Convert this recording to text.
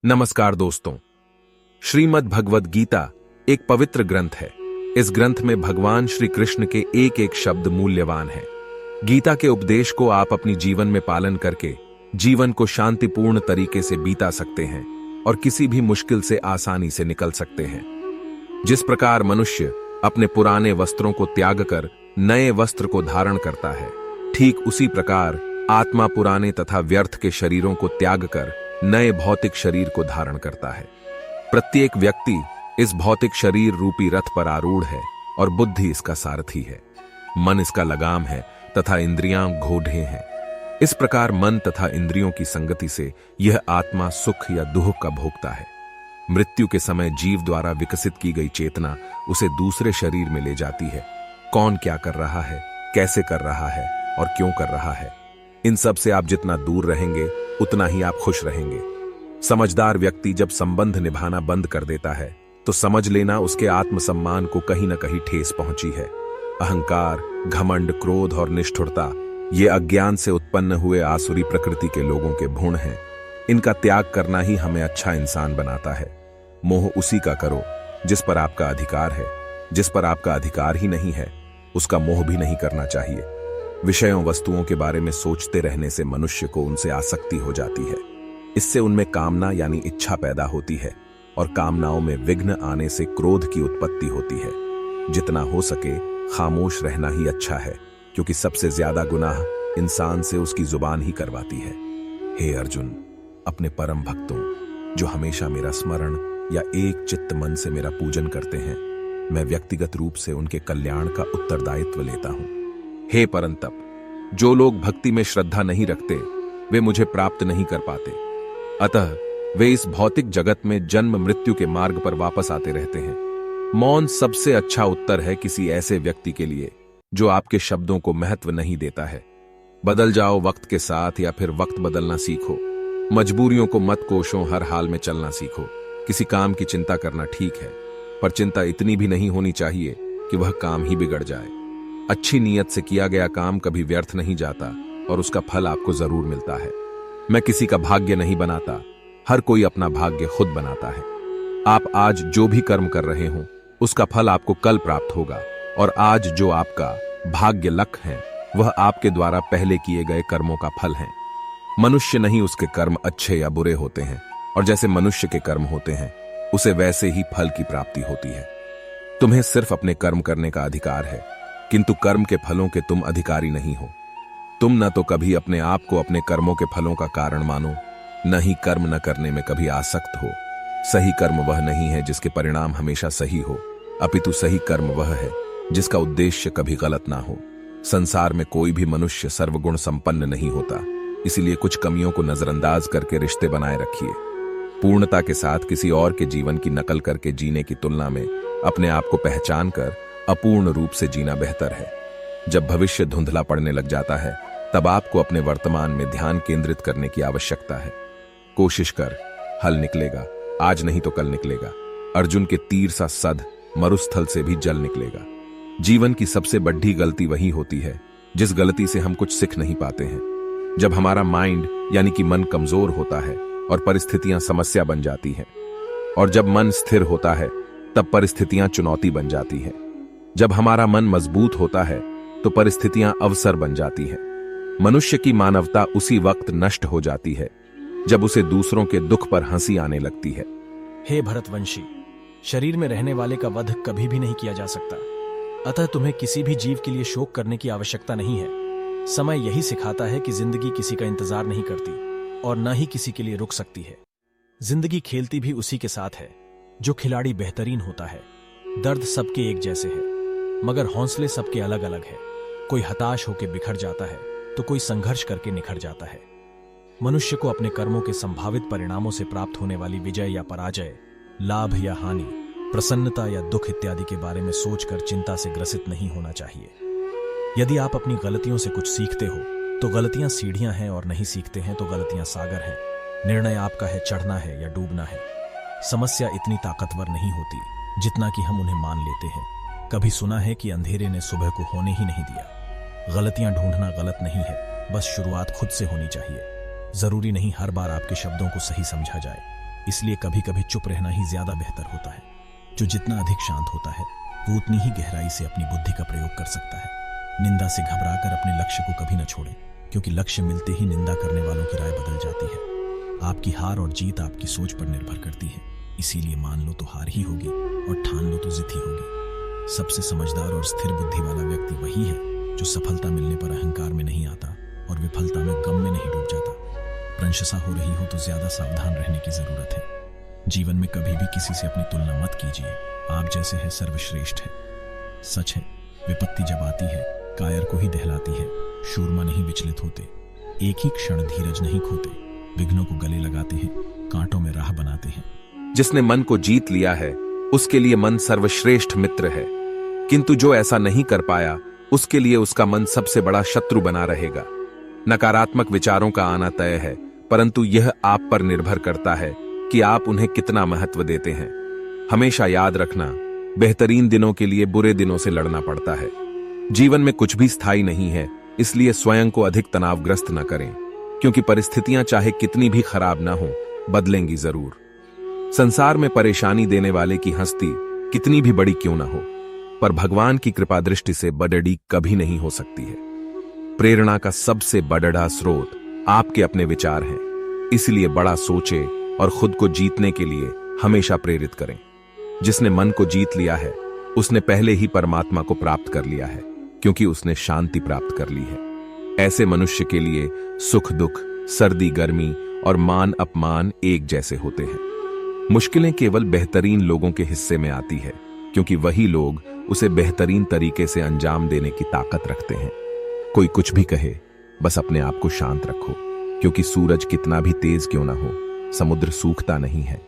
नमस्कार दोस्तों। श्रीमद् भगवद गीता एक पवित्र ग्रंथ है। इस ग्रंथ में भगवान श्री कृष्ण के एक एक शब्द मूल्यवान है। गीता के उपदेश को आप अपनी जीवन में पालन करके जीवन को शांतिपूर्ण तरीके से बीता सकते हैं और किसी भी मुश्किल से आसानी से निकल सकते हैं। जिस प्रकार मनुष्य अपने पुराने वस्त्रों को त्याग कर नए वस्त्र को धारण करता है, ठीक उसी प्रकार आत्मा पुराने तथा व्यर्थ के शरीरों को त्याग कर नए भौतिक शरीर को धारण करता है। प्रत्येक व्यक्ति इस भौतिक शरीर रूपी रथ पर आरूढ़ है और बुद्धि इसका सारथी है। मन इसका लगाम है तथा इंद्रियां घोड़े हैं। इस प्रकार मन तथा इंद्रियों की संगति से यह आत्मा सुख या दुख का भोगता है। मृत्यु के समय जीव द्वारा विकसित की गई चेतना उसे दूसरे शरीर में ले जाती है। कौन क्या कर रहा है, कैसे कर रहा है और क्यों कर रहा है, इन सब से आप जितना दूर रहेंगे उतना ही आप खुश रहेंगे। समझदार व्यक्ति जब संबंध निभाना बंद कर देता है तो समझ लेना उसके आत्मसम्मान को कहीं न कहीं ठेस पहुंची है। अहंकार, घमंड, क्रोध और निष्ठुरता ये अज्ञान से उत्पन्न हुए आसुरी प्रकृति के लोगों के गुण हैं। इनका त्याग करना ही हमें अच्छा इंसान बनाता है। मोह उसी का करो जिस पर आपका अधिकार है। जिस पर आपका अधिकार ही नहीं है उसका मोह भी नहीं करना चाहिए। विषयों वस्तुओं के बारे में सोचते रहने से मनुष्य को उनसे आसक्ति हो जाती है। इससे उनमें कामना यानी इच्छा पैदा होती है और कामनाओं में विघ्न आने से क्रोध की उत्पत्ति होती है। जितना हो सके खामोश रहना ही अच्छा है, क्योंकि सबसे ज्यादा गुनाह इंसान से उसकी जुबान ही करवाती है। हे अर्जुन, अपने परम भक्तों जो हमेशा मेरा स्मरण या एक चित्त मन से मेरा पूजन करते हैं, मैं व्यक्तिगत रूप से उनके कल्याण का उत्तरदायित्व लेता हूं। हे परंतप, जो लोग भक्ति में श्रद्धा नहीं रखते वे मुझे प्राप्त नहीं कर पाते। अतः वे इस भौतिक जगत में जन्म मृत्यु के मार्ग पर वापस आते रहते हैं। मौन सबसे अच्छा उत्तर है किसी ऐसे व्यक्ति के लिए जो आपके शब्दों को महत्व नहीं देता है। बदल जाओ वक्त के साथ या फिर वक्त बदलना सीखो। मजबूरियों को मत कोसो, हर हाल में चलना सीखो। किसी काम की चिंता करना ठीक है, पर चिंता इतनी भी नहीं होनी चाहिए कि वह काम ही बिगड़ जाए। अच्छी नीयत से किया गया काम कभी व्यर्थ नहीं जाता और उसका फल आपको जरूर मिलता है। मैं किसी का भाग्य नहीं बनाता, हर कोई अपना भाग्य खुद बनाता है। आप आज जो भी कर्म कर रहे हो उसका फल आपको कल प्राप्त होगा, और आज जो आपका भाग्य लक है वह आपके द्वारा पहले किए गए कर्मों का फल है। मनुष्य नहीं उसके कर्म अच्छे या बुरे होते हैं, और जैसे मनुष्य के कर्म होते हैं उसे वैसे ही फल की प्राप्ति होती है। तुम्हें सिर्फ अपने कर्म करने का अधिकार है, किंतु कर्म के फलों के तुम अधिकारी नहीं हो। तुम न तो कभी अपने आप को अपने कर्मों के फलों का कारण मानो, न ही कर्म न करने में कभी आसक्त हो। सही कर्म वह नहीं है जिसके परिणाम हमेशा सही हो, अपितु सही कर्म वह है जिसका उद्देश्य कभी गलत ना हो। संसार में कोई भी मनुष्य सर्वगुण संपन्न नहीं होता, इसलिए कुछ कमियों को नजरअंदाज करके रिश्ते बनाए रखिए। पूर्णता के साथ किसी और के जीवन की नकल करके जीने की तुलना में अपने आप को पहचान कर अपूर्ण रूप से जीना बेहतर है। जब भविष्य धुंधला पड़ने लग जाता है तब आपको अपने वर्तमान में ध्यान केंद्रित करने की आवश्यकता है। कोशिश कर, हल निकलेगा, आज नहीं तो कल निकलेगा। अर्जुन के तीर सा सद मरुस्थल से भी जल निकलेगा। जीवन की सबसे बड़ी गलती वही होती है जिस गलती से हम कुछ सीख नहीं पाते हैं। जब हमारा माइंड यानी कि मन कमजोर होता है और परिस्थितियां समस्या बन जाती हैं, और जब मन स्थिर होता है तब परिस्थितियां चुनौती बन जाती हैं। जब हमारा मन मजबूत होता है तो परिस्थितियां अवसर बन जाती हैं। मनुष्य की मानवता उसी वक्त नष्ट हो जाती है जब उसे दूसरों के दुख पर हंसी आने लगती है। हे भरतवंशी, शरीर में रहने वाले का वध कभी भी नहीं किया जा सकता, अतः तुम्हें किसी भी जीव के लिए शोक करने की आवश्यकता नहीं है। समय यही सिखाता है कि जिंदगी किसी का इंतजार नहीं करती और न ही किसी के लिए रुक सकती है। जिंदगी खेलती भी उसी के साथ है जो खिलाड़ी बेहतरीन होता है। दर्द सबके एक जैसे है, मगर हौसले सबके अलग अलग है। कोई हताश होकर बिखर जाता है तो कोई संघर्ष करके निखर जाता है। मनुष्य को अपने कर्मों के संभावित परिणामों से प्राप्त होने वाली विजय या पराजय, लाभ या हानि, प्रसन्नता या दुख इत्यादि के बारे में सोचकर चिंता से ग्रसित नहीं होना चाहिए। यदि आप अपनी गलतियों से कुछ सीखते हो तो गलतियां सीढ़ियां हैं, और नहीं सीखते हैं तो गलतियां सागर हैं। निर्णय आपका है, चढ़ना है या डूबना है। समस्या इतनी ताकतवर नहीं होती जितना कि हम उन्हें मान लेते हैं। कभी सुना है कि अंधेरे ने सुबह को होने ही नहीं दिया। गलतियां ढूंढना गलत नहीं है, बस शुरुआत खुद से होनी चाहिए। जरूरी नहीं हर बार आपके शब्दों को सही समझा जाए। इसलिए कभी कभी चुप रहना ही ज्यादा बेहतर होता है। जो जितना अधिक शांत होता है वो उतनी ही गहराई से अपनी बुद्धि का प्रयोग कर सकता है। निंदा से घबराकर अपने लक्ष्य को कभी न छोड़ें, क्योंकि लक्ष्य मिलते ही निंदा करने वालों की राय बदल जाती है। आपकी हार और जीत आपकी सोच पर निर्भर करती है, इसीलिए मान लो तो हार ही होगी और ठान लो तो जीत ही होगी। सबसे समझदार और स्थिर बुद्धि वाला व्यक्ति वही है जो सफलता मिलने पर अहंकार में नहीं आता और विफलता में गम में नहीं डूब जाता। प्रशंसा हो रही हो तो ज्यादा सावधान रहने की जरूरत है। जीवन में कभी भी किसी से अपनी तुलना मत कीजिए, आप जैसे हैं सर्वश्रेष्ठ है। सच है, विपत्ति जब आती है कायर को ही दहलाती है, शूरमा नहीं विचलित होते। एक ही क्षण धीरज नहीं खोते, विघ्नों को गले लगाते हैं, कांटों में राह बनाते हैं। जिसने मन को जीत लिया है उसके लिए मन सर्वश्रेष्ठ मित्र है, किंतु जो ऐसा नहीं कर पाया उसके लिए उसका मन सबसे बड़ा शत्रु बना रहेगा। नकारात्मक विचारों का आना तय है, परंतु यह आप पर निर्भर करता है कि आप उन्हें कितना महत्व देते हैं। हमेशा याद रखना, बेहतरीन दिनों के लिए बुरे दिनों से लड़ना पड़ता है। जीवन में कुछ भी स्थायी नहीं है, इसलिए स्वयं को अधिक तनावग्रस्त न करें, क्योंकि परिस्थितियां चाहे कितनी भी खराब ना हो, बदलेंगी जरूर। संसार में परेशानी देने वाले की हस्ती कितनी भी बड़ी क्यों ना हो, पर भगवान की कृपा दृष्टि से बड़ड़ी कभी नहीं हो सकती है। प्रेरणा का सबसे बड़ा स्रोत आपके अपने विचार हैं, इसलिए बड़ा सोचे और खुद को जीतने के लिए हमेशा प्रेरित करें। जिसने मन को जीत लिया है उसने पहले ही परमात्मा को प्राप्त कर लिया है, क्योंकि उसने शांति प्राप्त कर ली है। ऐसे मनुष्य के लिए सुख दुख, सर्दी गर्मी और मान अपमान एक जैसे होते हैं। मुश्किलें केवल बेहतरीन लोगों के हिस्से में आती है, क्योंकि वही लोग उसे बेहतरीन तरीके से अंजाम देने की ताकत रखते हैं। कोई कुछ भी कहे, बस अपने आप को शांत रखो, क्योंकि सूरज कितना भी तेज क्यों ना हो, समुद्र सूखता नहीं है।